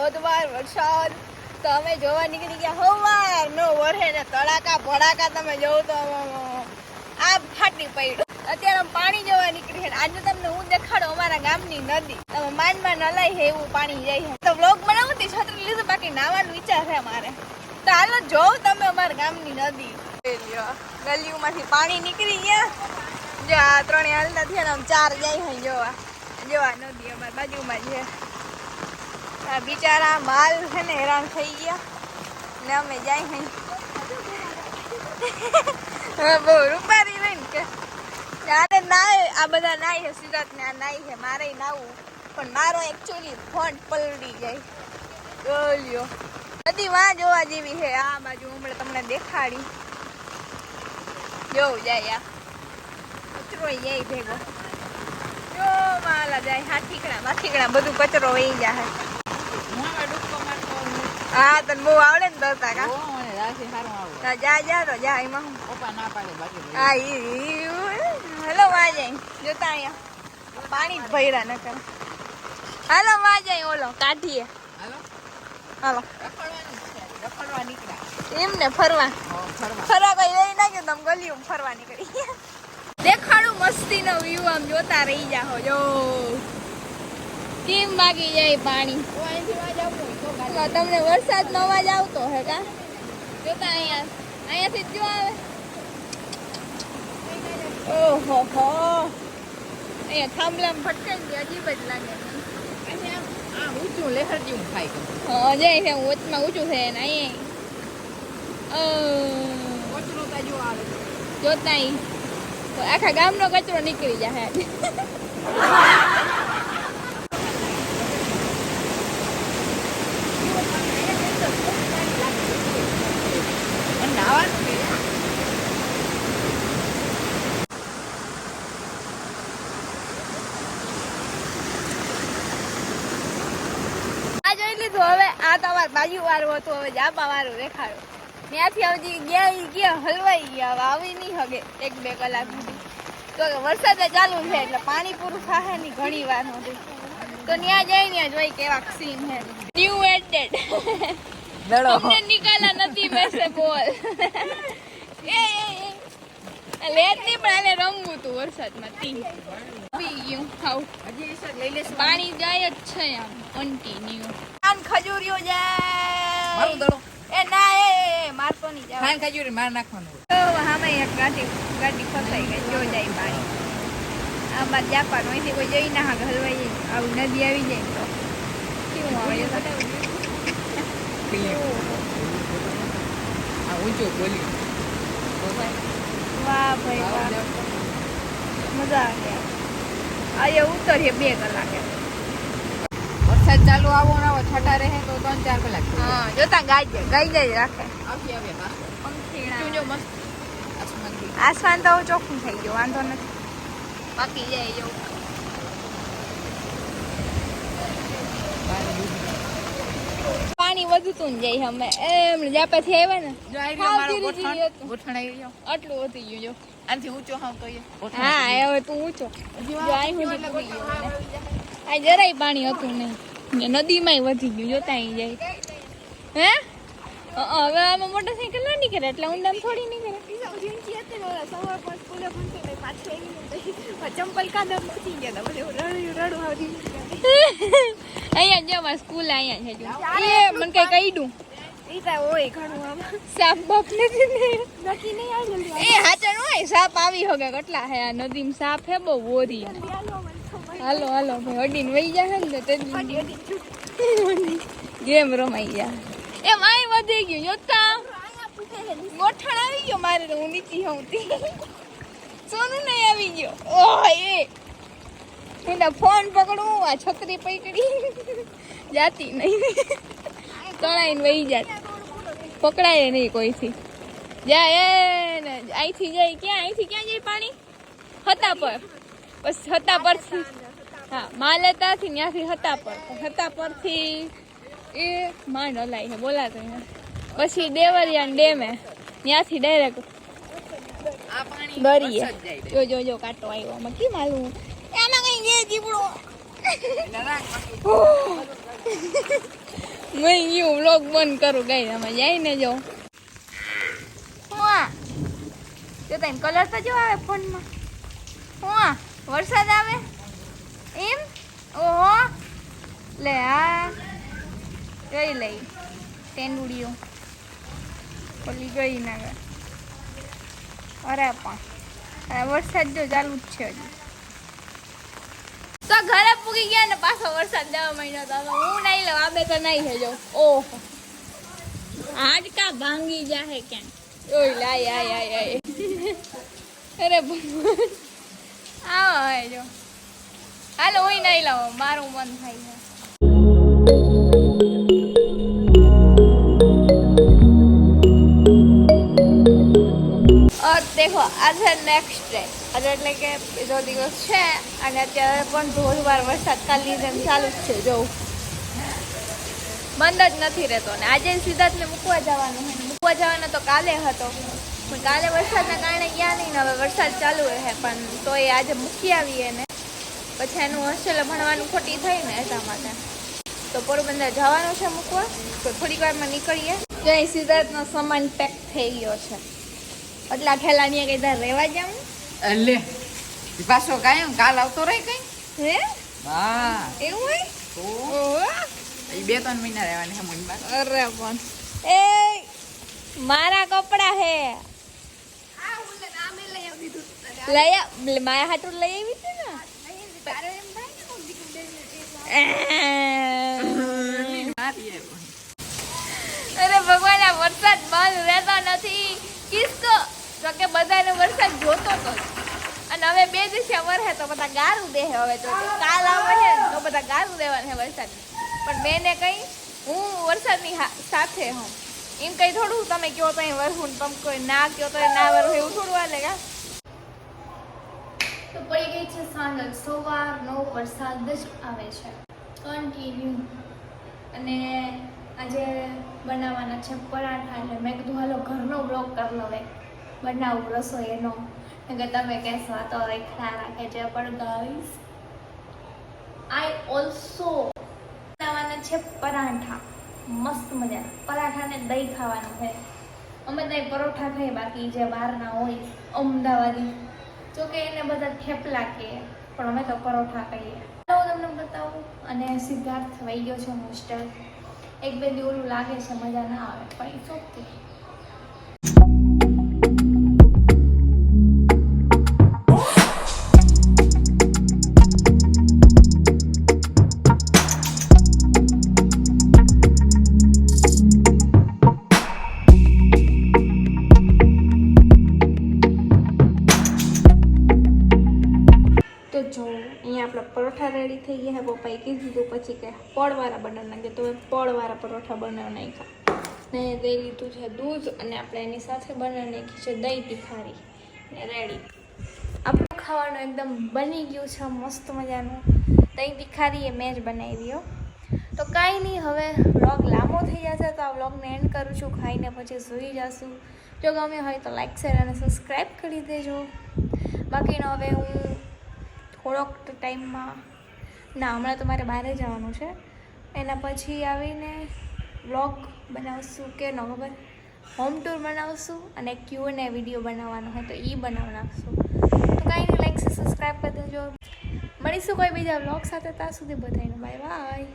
ધોધમાર વરસાદ. તો અમે જોવા નીકળી ગયા હવાર નો વરહે ને તડાકા ભડાકા. તમે જોવો તો આ ફાટી પડ્યું. અત્યારે પાણી જોવા નીકળી છે. આજે તમને હું દેખાડો અમારા ગામની નદી. તમે માનમાં ન લઈ છે એવું પાણી જાય છે. તો વ્લોગ બનાવતી છત્રી લીધું, બાકી નાવાનો વિચાર છે મારે. તો હાલો જોવ તમે અમારા ગામની નદી. ગલીઓમાંથી પાણી નીકળી ગયા. જો આ ત્રણે હાલતા થયા ને આમ ચાર જાય છે. જોવા નદી અમારી બાજુમાં છે. આ બિચારા માલ છે ને હેરાન થઈ ગયા ને અમે જાય છે. બહુ રૂપારી લઈને કે ત્યારે નાય. આ બધા નાય છે સિદ્ધાર્થ ને આ નાય છે. મારે નાવું પણ મારો એકચ્યુઅલી ફોન પલળી જાય. બોલ્યો નદી વાં જોવા જેવી છે. આ બાજુ હમણાં તમને દેખાડી જોવું જાય. આ કચરો જાય ભેગો. જો માલા જાય હાથીકડા બધું કચરો વહી જાય. હા તને બહુ આવડે ને દરતા કા? જા તો જા. એમાં હા હેલો માં જાય. જોતા અહીંયા પાણી જ ભર્યા ન કરે. હાલો માં જાય. ઓલો કાઢીએ. હાલો એમને ફરવા કઈ લઈ નાખ્યું. તમે ગલીઓ ફરવા નીકળી. દેખાડું મસ્તી નો વ્યૂ. આમ જોતા રહી જાઓ. જો કેમ બાકી જાય પાણી. તમને વરસાદ નો અવાજ આવતો હે કા? જોતા અહીંયાથી જ જો આવે. ઓહો હો અહીંયા થાંભલામાં ફટકાઈ ગયા. અજીબ જ લાગે. ઊંચું લહેર જેવું થાય. હા જાય છે વચમાં ઊંચું છે ને અહીંયા જોતા તો આખા ગામનો કચરો નીકળી જાય. હવે આ તમારે બાજુ વાળું હતું. હવે જાપા વાળું દેખાડો. ત્યાંથી હજી ગયા હલવાઈ ગયા. હવે આવી નહીં હગે 1-2 કલાક સુધી. તો વરસાદ ચાલુ છે એટલે પાણી પૂરું થાય નહીં ઘણી વાર સુધી. તો ત્યાં જઈ જોઈ કેવા સીન છે. ન્યુ એડેડ અમને નિકાલા નથી બેસે બોલ. લેટ નહીં પણ એને રમવું હતું વરસાદમાં. પાણી જાય જ છે આમ કન્ટિન્યુ. ખજૂરીઓ જાય. એ ના એ મારતો નહીં જાય. ખજૂરી માર નાખવાનું. હામે એક ગાડી ફસાઈ ગઈ. જો જાય પાણી. આમાં જાપાન અહીંથી કોઈ જઈ ના હલવાઈ જાય. આવું નદી આવી જાય તો કેવું આવે. ઊંચું બોલ્યું. વાહ ભાઈ વાહ, મજા આવી. આ ઉતરીએ 2 કલાકે. વરસાદ ચાલુ આવો ને આવો છટા રહે તો 3-4 કલાક. હા જોતા ગાઈ જાય રાખે. પંખીણા મસ્ત. આસમાન તો ચોખ્ખું થઈ ગયું. વાંધો નથી. બાકી જાય જો પાણી વધતું ને જાય. અમે એમ જાપેથી આવ્યા ને આટલું વધી ગયું. જો આનાથી ઊંચો હાવ તો હા હવે તું ઊંચો. જો આ જરાય પાણી હતું નહીં. નદીમાંય વધી ગયું. જોતા અહીં જાય. હે હવે આમાં મોટરસાઇકલ ના નીકળે એટલે ઊંડામાં થોડી નીકળે. ચંપલ કાદા પહોંચી ગયા. અહીંયા જવા સ્કૂલ અહીંયા છે. એ મને કઈ કહી દઉં સાપ બાપ નથી. એ હાચર હોય સાપ આવી હોગે. કેટલા હે આ નદીમાં સાપ હે બહુ ઓરી. હાલો ભાઈ અડીને વહી જાય ને તે ગેમ રમાઈ જાય. એ માય વધી ગયું. જોતા ગોઠણ આવી ગયો મારે. હું નીચી હોતી. સોનું નહીં આવી ગયો. ઓહ એના ફોન પકડું. આ છત્રી પકડી જાતી નહીં. તણાઈને વહી જાત. પકડાય નહીં કોઈથી. જાય ને અહીંથી જાય. અહીંથી ક્યાં જાય પાણી? હતા પર. બસ હતા પરથી. હા માલેતાથી ત્યાંથી હતા પરથી એ માંડ હલાય છે. બોલાતો પછી દેવરિયા ડેમે ત્યાંથી ડાયરેક્ટ દરિયે. જો કાંટો આવ્યો. આમાં કેમ હાલવું? આમાં કઈ જે જીવડો મેં યુ વ્લોગ બંધ કરું ગઈ આમાં જઈને જો હા જો તને કલર તો જો આવે ફોનમાં હા વરસાદ આવે એમ ઓહો લે આ ગઈ લઈ ટેન્ડુડીઓ ઓલી ગઈ ના ગઈ અરે પણ વરસાદ જો ચાલુ જ છે હજી તો ઘરે પૂગી ગયા ને પાછો વરસાદ દેવા માંડ્યો તો હું નહીં લઉં આબે તો નહીં છે જો ઓહો આજ કા ભાંગી જાહે ક્યાં ઓય લાય આય આય આય અરે ભગવાન આવો હવે જો હાલો હું નહીં લઉં મારું મન થાય છે દેખો આજે નેક્સ્ટ ડે આજે એટલે કે બીજો દિવસ છે અને અત્યારે પણ ધોધવાર વરસાદ કાલની જેમ ચાલુ જ છે જો બંધ જ નથી રહેતો ને આજે સિદ્ધાર્થને મૂકવા જવાનું હોય મૂકવા જવાનો તો કાલે હતો પણ કાલે વરસાદના કારણે ગયા નહીં ને હવે વરસાદ ચાલુ રહે પણ તો એ આજે મૂકી આવીએ ને પછી એનું હોસ્ટેલે ભણવાનું ખોટી થઈ ને એટલા માટે તો પોરબંદર જવાનું છે મૂકવા તો થોડીક વારમાં નીકળીએ જો અહીં સિદ્ધાર્થનો સામાન પેક થઈ ગયો છે એટલા ઠેલાની કઈ તાર રહેવા જાઉં લે પાછો કાયમ કાલ આવતો રહી કઈ હે હા એવું હોય તો ઓહો 2-3 મહિના રહેવાની છે મોની પાસે અરે પણ એ મારા કપડા હે આ ઉલે નામે લઈ આવી દીધું લઈ મારા હાટું લઈ આવી હતી ને તારે એમ થાય ને કોણ દીકરી દઈને અરે ભગવાન આ વરસાદ બંધ રહેતો નથી કિસકો તો કે બધાને વરસાદ જોતો તો અને હવે 2 દિવસે વરસે તો બધા ગારું દે હવે તો કાલ આવે છે તો બધા ગારું દેવાના છે વરસાદ પણ મેને કઈ હું વરસાદની સાથે હું એમ કઈ થોડું તમે કહો તો અહીં વરહું ને તમે કોઈ ના કહો તો ના વરહું એવું થોડું હાલે કા તો પડી ગઈ છે સાંજ સવારનો વરસાદ જ આવે છે કન્ટિન્યુ અને આજે બનાવવાના છે પરાઠા એટલે મેં કીધું હાલો ઘરનો બ્લોગ કરી લો બનાવું રસોઈ એનો કે તમે કહેશો આ તો રેખા રાખે છે પણ ગાઈસ આઈ ઓલ્સો બનાવવાના છે પરાઠા મસ્ત મજા પરાઠાને દહીં ખાવાનું છે અમે તો પરોઠા ખાઈએ બાકી જે બહારના હોય અમદાવાદી જો કે એને બધા થેપલા કહે પણ અમે તો પરોઠા કહીએ હું તમને બતાવું અને સિદ્ધાર્થ વહી ગયો છે હોસ્ટેલ 1-2 દી ઓલું લાગે છે મજા ના આવે પણ ઇટ્સ ઓકે પરોઠા રેડી થઈ ગયા હે પપ્પાએ કીધું તો પછી કે પડવાળા બનાવી નાખે તો પડવાળા પરોઠા બનાવી નાખ્યા ને દઈ લીધું છે દૂધ અને આપણે એની સાથે બનાવી નાખી છે દહીં તીખારી ને રેડી આપણું ખાવાનું એકદમ બની ગયું છે મસ્ત મજાનું દહીં તીખારી એ મેં જ બનાવી હો તો કાંઈ નહીં હવે વ્લોગ લાંબો થઈ જશે તો આ વ્લોગને એન્ડ કરું છું ખાઈને પછી સૂઈ જશું જો ગમે હોય તો લાઈક શેર અને સબસ્ક્રાઈબ કરી દેજો બાકીનો હવે હું થોડોક ટાઈમમાં ના હમણાં તો મારે બહાર જવાનું છે એના પછી આવીને વ્લોગ બનાવશું કે ન ખબર હોમ ટૂર બનાવશું અને Q&A વિડીયો બનાવવાનો હોય તો એ બનાવી નાખશું તો કાંઈ નહીં લાઈક સબસ્ક્રાઈબ કરી દેજો મળીશું કોઈ બીજા વ્લોગ સાથે ત્યાં સુધી બધાને બાય બાય